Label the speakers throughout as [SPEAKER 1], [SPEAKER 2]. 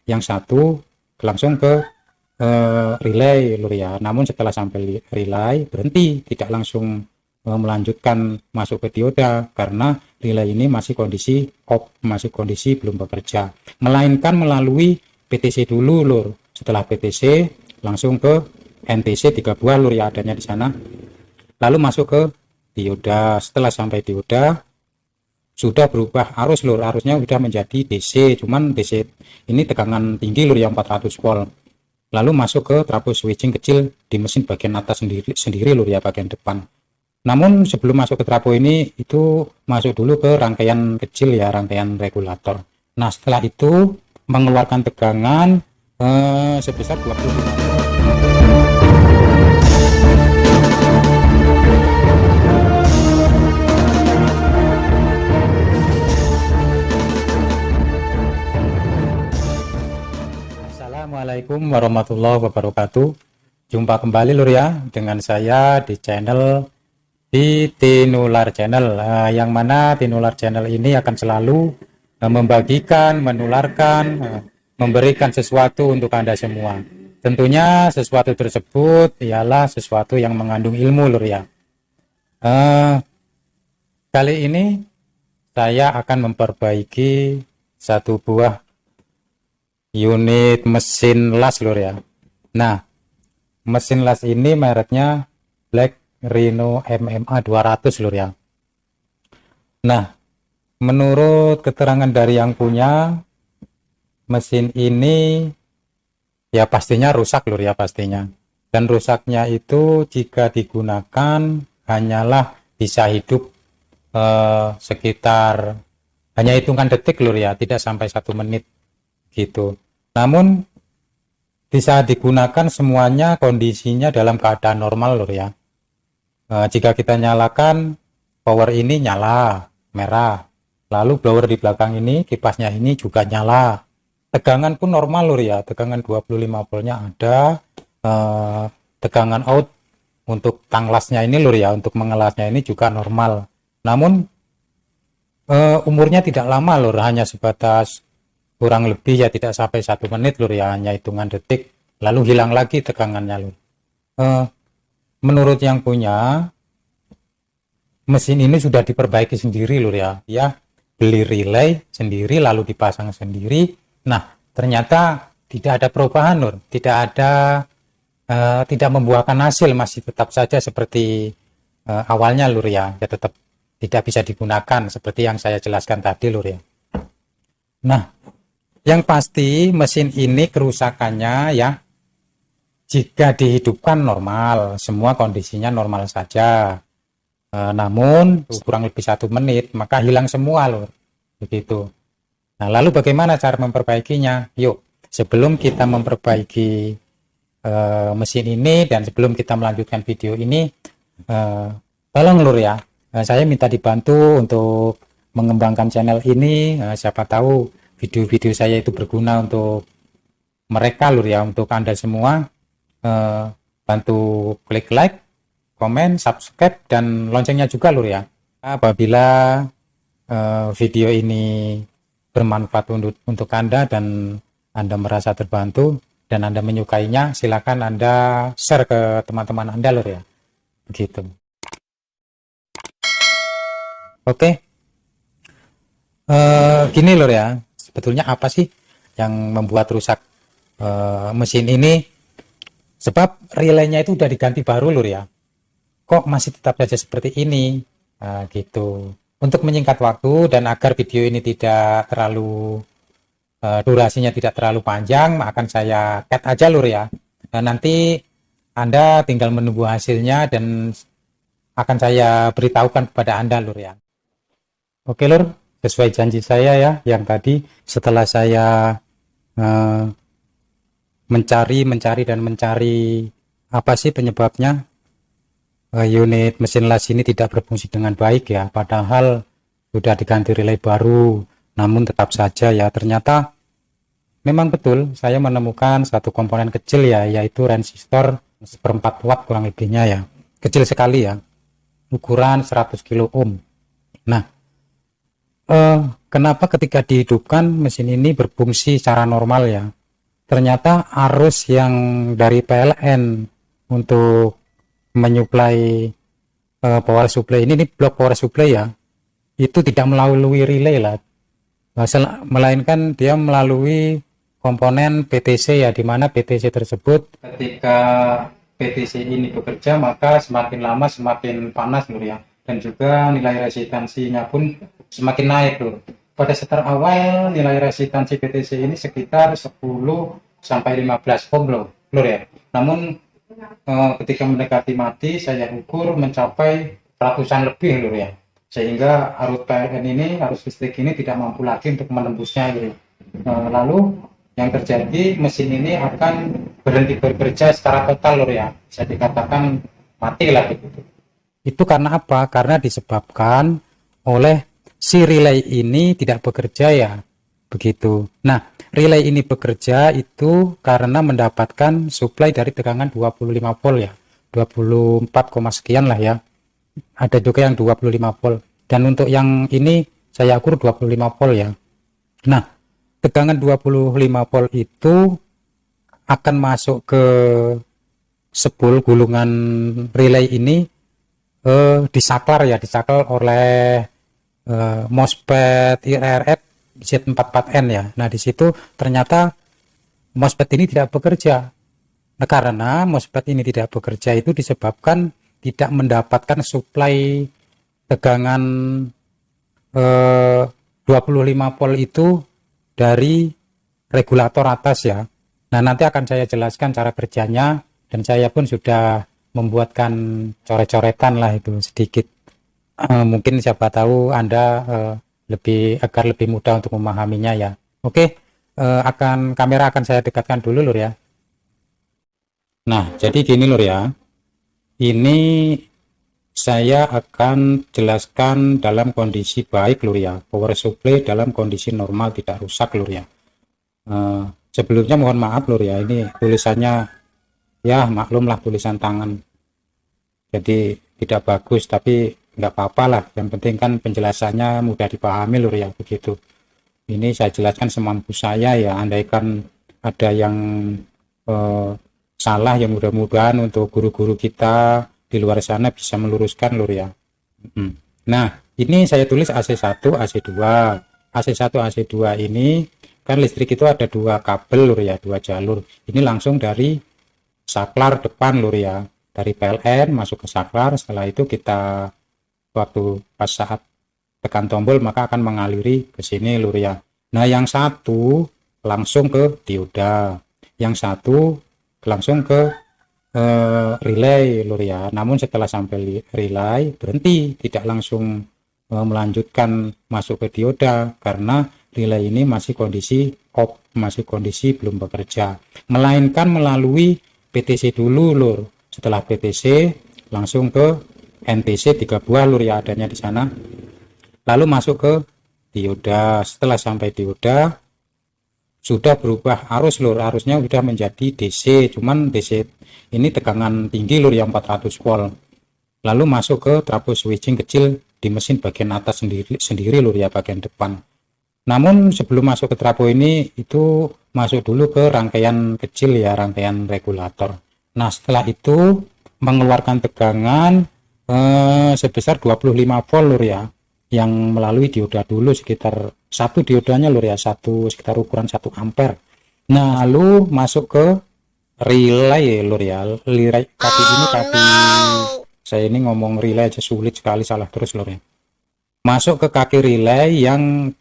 [SPEAKER 1] yang satu langsung ke relay lur ya. Namun setelah sampai relay berhenti, tidak langsung melanjutkan masuk ke dioda karena relay ini masih kondisi off, masih kondisi belum bekerja, melainkan melalui PTC dulu lur. Setelah PTC langsung ke NTC 3 buah lur ya, adanya di sana, lalu masuk ke dioda. Setelah sampai dioda sudah berubah arus lur, arusnya sudah menjadi DC, cuman DC ini tegangan tinggi lur yang 400 volt. Lalu masuk ke trafo switching kecil di mesin bagian atas sendiri lur ya, bagian depan. Namun sebelum masuk ke trafo ini, itu masuk dulu ke rangkaian kecil ya, rangkaian regulator. Nah setelah itu mengeluarkan tegangan sebesar 25 volt. Assalamualaikum warahmatullahi wabarakatuh. Jumpa kembali lur ya dengan saya di channel di Tinular Channel, yang mana Tinular Channel ini akan selalu membagikan, menularkan, memberikan sesuatu untuk Anda semua. Tentunya sesuatu tersebut ialah sesuatu yang mengandung ilmu lur ya. Kali ini saya akan memperbaiki satu buah unit mesin las lur ya. Nah, mesin las ini mereknya Black Rhino MMA 200 lur ya. Nah, menurut keterangan dari yang punya, mesin ini ya pastinya rusak lur ya, pastinya. Dan rusaknya itu jika digunakan hanyalah bisa hidup sekitar hanya hitungan detik lur ya, tidak sampai 1 menit gitu. Namun bisa digunakan semuanya kondisinya dalam keadaan normal lur ya. Jika kita nyalakan power ini nyala merah, lalu blower di belakang ini, kipasnya ini juga nyala, tegangan pun normal lur ya, tegangan 25 voltnya ada, tegangan out untuk tanglasnya ini lur ya, untuk mengelasnya ini juga normal. Namun umurnya tidak lama lur, hanya sebatas kurang lebih ya tidak sampai 1 menit lur ya, hanya hitungan detik lalu hilang lagi tegangannya lur. Menurut yang punya mesin ini sudah diperbaiki sendiri lur ya, ya beli relay sendiri lalu dipasang sendiri. Nah ternyata tidak ada perubahan lur, tidak membuahkan hasil, masih tetap saja seperti awalnya lur ya, ya tetap tidak bisa digunakan seperti yang saya jelaskan tadi lur ya. Nah yang pasti mesin ini kerusakannya ya, jika dihidupkan normal, semua kondisinya normal saja. Namun kurang lebih 1 menit maka hilang semua lur, begitu. Nah lalu bagaimana cara memperbaikinya? Yuk, sebelum kita memperbaiki mesin ini dan sebelum kita melanjutkan video ini, tolong lur ya, saya minta dibantu untuk mengembangkan channel ini. Siapa tahu video-video saya itu berguna untuk mereka lur ya, untuk Anda semua. Bantu klik like, komen, subscribe, dan loncengnya juga lur ya. Apabila video ini bermanfaat untuk Anda dan Anda merasa terbantu dan Anda menyukainya, silakan Anda share ke teman-teman Anda lur ya, begitu. Oke, gini lur ya, sebetulnya apa sih yang membuat rusak mesin ini? Sebab relaynya itu udah diganti baru lur ya, kok masih tetap saja seperti ini. Nah, gitu. Untuk menyingkat waktu dan agar video ini tidak terlalu durasinya tidak terlalu panjang, akan saya cut aja lur ya. Nah, nanti Anda tinggal menunggu hasilnya dan akan saya beritahukan kepada Anda lur ya. Oke lur, sesuai janji saya ya yang tadi, setelah saya mencari apa sih penyebabnya unit mesin las ini tidak berfungsi dengan baik ya, padahal sudah diganti relay baru, namun tetap saja ya, ternyata memang betul saya menemukan satu komponen kecil ya, yaitu resistor 1/4 watt kurang lebihnya ya, kecil sekali ya, ukuran 100 kilo ohm. Nah kenapa ketika dihidupkan mesin ini berfungsi secara normal ya. Ternyata arus yang dari PLN untuk menyuplai power supply ini blok power supply ya, itu tidak melalui relay lah, melainkan dia melalui komponen PTC ya, di mana PTC tersebut ketika PTC ini bekerja maka semakin lama semakin panas lur ya, dan juga nilai resistansinya pun semakin naik lur. Pada start awal nilai resistansi PTC ini sekitar 10 sampai 15 ohm lur ya. Namun ketika mendekati mati saya ukur mencapai ratusan lebih lur ya. Sehingga arus PLN ini, arus listrik ini tidak mampu lagi untuk menembusnya lur. Lalu yang terjadi mesin ini akan berhenti bekerja secara total lur ya. Bisa dikatakan mati lah gitu. Itu karena apa? Karena disebabkan oleh si relay ini tidak bekerja ya, begitu. Nah, relay ini bekerja itu karena mendapatkan suplai dari tegangan 25 volt ya, 24, sekian lah ya. Ada juga yang 25 volt. Dan untuk yang ini saya ukur 25 volt ya. Nah, tegangan 25 volt itu akan masuk ke spool gulungan relay ini, disaklar ya, disaklar oleh MOSFET IRF Z44N ya. Nah, di situ ternyata MOSFET ini tidak bekerja. Nah, karena MOSFET ini tidak bekerja itu disebabkan tidak mendapatkan suplai tegangan 25 volt itu dari regulator atas ya. Nah, nanti akan saya jelaskan cara kerjanya, dan saya pun sudah membuatkan coret-coretan lah itu sedikit. Mungkin siapa tahu Anda agar lebih mudah untuk memahaminya ya. Oke, kamera akan saya dekatkan dulu lur ya. Nah, jadi gini lur ya. Ini saya akan jelaskan dalam kondisi baik lur ya. Power supply dalam kondisi normal, tidak rusak lur ya. Sebelumnya mohon maaf lur ya, ini tulisannya ya maklumlah tulisan tangan. Jadi tidak bagus, tapi nggak apa-apa lah, yang penting kan penjelasannya mudah dipahami lur ya, begitu. Ini saya jelaskan semampu saya ya, andaikan ada yang salah ya mudah-mudahan untuk guru-guru kita di luar sana bisa meluruskan lur ya. Nah, ini saya tulis AC1 AC2. AC1 AC2 ini kan listrik itu ada dua kabel lur ya, dua jalur. Ini langsung dari saklar depan lur ya, dari PLN masuk ke saklar. Setelah itu kita waktu pas saat tekan tombol maka akan mengaliri ke sini lur ya. Nah, yang satu langsung ke dioda, yang satu langsung ke relay lur ya. Namun setelah sampai relay berhenti, tidak langsung melanjutkan masuk ke dioda karena relay ini masih kondisi off, masih kondisi belum bekerja, melainkan melalui PTC dulu lur. Setelah PTC langsung ke NTC 3 buah lur ya, adanya di sana, lalu masuk ke dioda. Setelah sampai dioda sudah berubah arus lur, arusnya sudah menjadi DC, cuman DC ini tegangan tinggi lur yang 400 volt. Lalu masuk ke trafo switching kecil di mesin bagian atas sendiri lur ya, bagian depan. Namun sebelum masuk ke trafo ini itu masuk dulu ke rangkaian kecil ya, rangkaian regulator. Nah, setelah itu mengeluarkan tegangan sebesar 25 volt lur ya, yang melalui dioda dulu, sekitar satu diodanya lur ya, sekitar ukuran 1 ampere. Nah, lalu masuk ke relay lur ya. Relay kaki ini saya ini ngomong relay aja sulit sekali, salah terus lur ya. Masuk ke kaki relay yang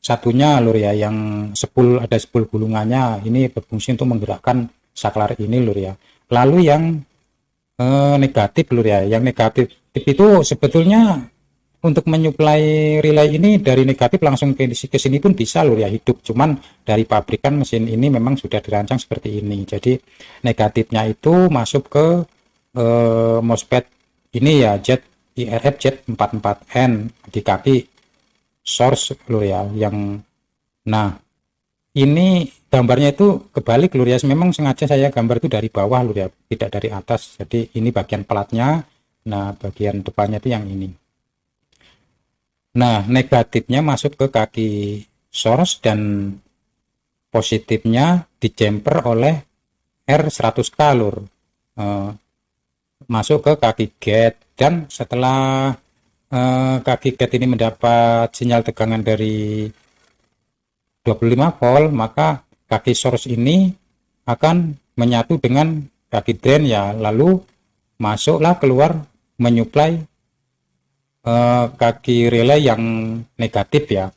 [SPEAKER 1] satunya lur ya, yang ada spool gulungannya, ini berfungsi untuk menggerakkan saklar ini lur ya. Lalu yang negatif lur ya, yang negatif itu sebetulnya untuk menyuplai relay ini dari negatif langsung ke sini pun bisa lur ya, hidup. Cuman dari pabrikan mesin ini memang sudah dirancang seperti ini. Jadi negatifnya itu masuk ke MOSFET ini ya, IRF Z44N di kaki source lur ya, yang nah ini gambarnya itu kebalik lur ya, memang sengaja saya gambar itu dari bawah lur ya, tidak dari atas. Jadi ini bagian platnya, nah bagian depannya itu yang ini. Nah, negatifnya masuk ke kaki source dan positifnya dijamper oleh R100K lur. Masuk ke kaki gate, dan setelah kaki gate ini mendapat sinyal tegangan dari 25 volt, maka kaki source ini akan menyatu dengan kaki drain ya, lalu masuklah keluar menyuplai kaki relay yang negatif ya,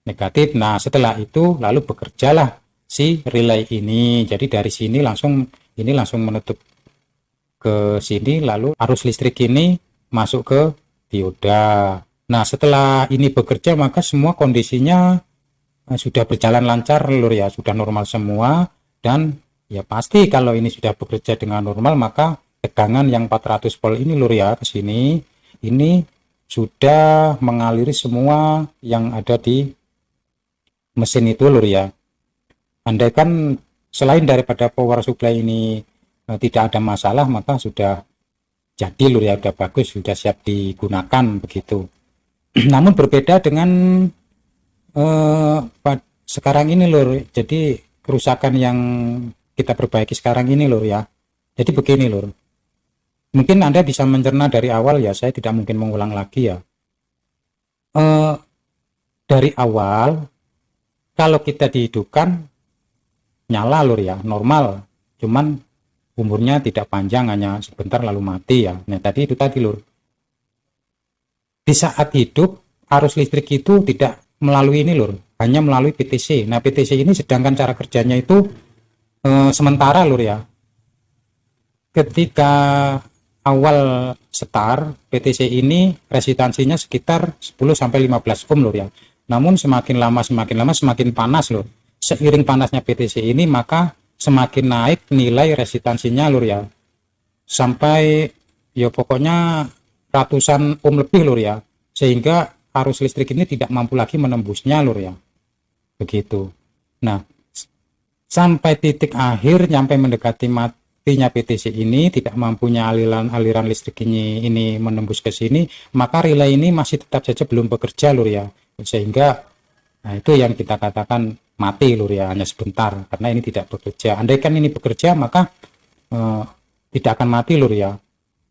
[SPEAKER 1] negatif. Nah, setelah itu lalu bekerjalah si relay ini. Jadi dari sini langsung menutup ke sini, lalu arus listrik ini masuk ke dioda. Nah, setelah ini bekerja maka semua kondisinya sudah berjalan lancar lur ya, sudah normal semua. Dan ya pasti kalau ini sudah bekerja dengan normal, maka tegangan yang 400 volt ini lur ya ke sini, ini sudah mengaliri semua yang ada di mesin itu lur ya. Andaikan selain daripada power supply ini tidak ada masalah, maka sudah jadi lur ya, sudah bagus, sudah siap digunakan begitu. Namun berbeda dengan sekarang ini lur. Jadi kerusakan yang kita perbaiki sekarang ini lur ya. Jadi begini lur, mungkin Anda bisa mencerna dari awal ya, saya tidak mungkin mengulang lagi ya. Dari awal kalau kita dihidupkan nyala lur ya, normal, cuman umurnya tidak panjang, hanya sebentar lalu mati ya. Nah tadi itu tadi lur, di saat hidup arus listrik itu tidak melalui ini lur, hanya melalui PTC. Nah PTC ini sedangkan cara kerjanya itu sementara lur ya. Ketika awal start PTC ini resistansinya sekitar 10-15 ohm lur ya. Namun semakin lama semakin panas lur. Seiring panasnya PTC ini maka semakin naik nilai resistansinya lur ya. Sampai ya pokoknya ratusan ohm lebih lur ya. Sehingga arus listrik ini tidak mampu lagi menembusnya lur ya. Begitu. Nah, sampai titik akhir nyampe mendekati matinya PTC ini, tidak mampunya aliran listrik ini menembus ke sini, maka relay ini masih tetap saja belum bekerja lur ya. Sehingga nah itu yang kita katakan mati lur ya, hanya sebentar karena ini tidak bekerja. Andaikan ini bekerja maka tidak akan mati lur ya.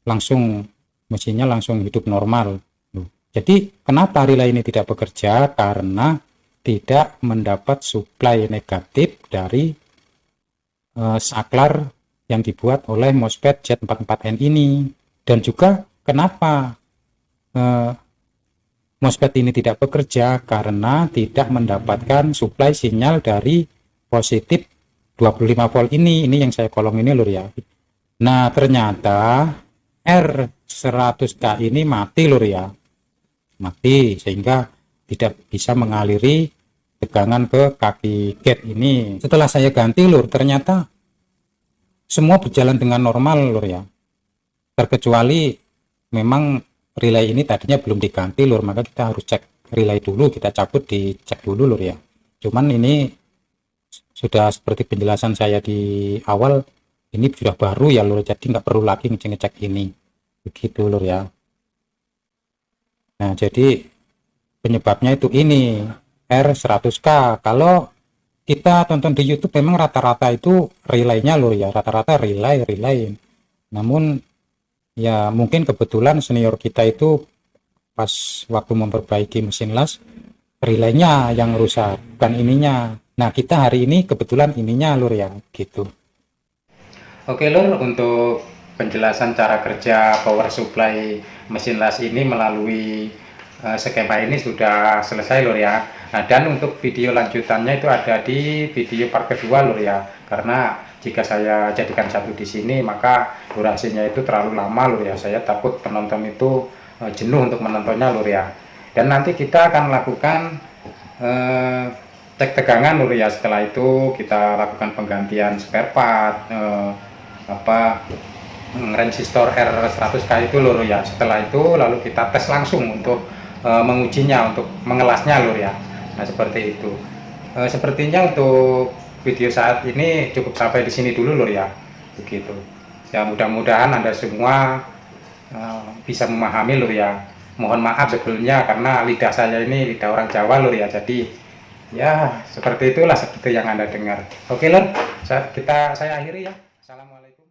[SPEAKER 1] Langsung mesinnya langsung hidup normal. Jadi kenapa relay ini tidak bekerja? Karena tidak mendapat suplai negatif dari saklar yang dibuat oleh MOSFET Z44N ini. Dan juga kenapa MOSFET ini tidak bekerja? Karena tidak mendapatkan suplai sinyal dari positif 25 volt ini yang saya kolong ini lur ya. Nah ternyata R100K ini mati lur ya, mati, sehingga tidak bisa mengaliri tegangan ke kaki gate ini. Setelah saya ganti lur, ternyata semua berjalan dengan normal lur ya, terkecuali memang relay ini tadinya belum diganti lur, maka kita harus cek relay dulu, kita cabut, dicek dulu lur ya. Cuman ini sudah seperti penjelasan saya di awal, ini sudah baru ya lur, jadi nggak perlu lagi ngecek ini begitu lur ya. Nah jadi penyebabnya itu ini R100K. Kalau kita tonton di YouTube memang rata-rata itu relaynya lur ya, rata-rata relay. Namun ya mungkin kebetulan senior kita itu pas waktu memperbaiki mesin las relaynya yang rusak, bukan ininya. Nah kita hari ini kebetulan ininya lur ya gitu. Oke lur, untuk penjelasan cara kerja power supply mesin las ini melalui skema ini sudah selesai lur ya. Nah dan untuk video lanjutannya itu ada di video part kedua lur ya, karena jika saya jadikan satu di sini maka durasinya itu terlalu lama lur ya, saya takut penonton itu jenuh untuk menontonnya lur ya. Dan nanti kita akan lakukan cek tegangan lur ya. Setelah itu kita lakukan penggantian spare part resistor R100K itu lur ya. Setelah itu lalu kita tes langsung untuk mengujinya, untuk mengelasnya lur ya. Nah seperti itu. Sepertinya untuk video saat ini cukup sampai di sini dulu lur ya, begitu ya. Mudah-mudahan Anda semua bisa memahami lur ya. Mohon maaf sebelumnya karena lidah saya ini lidah orang Jawa lur ya, jadi ya seperti itulah seperti yang Anda dengar. Oke lur, saya akhiri ya. Assalamualaikum.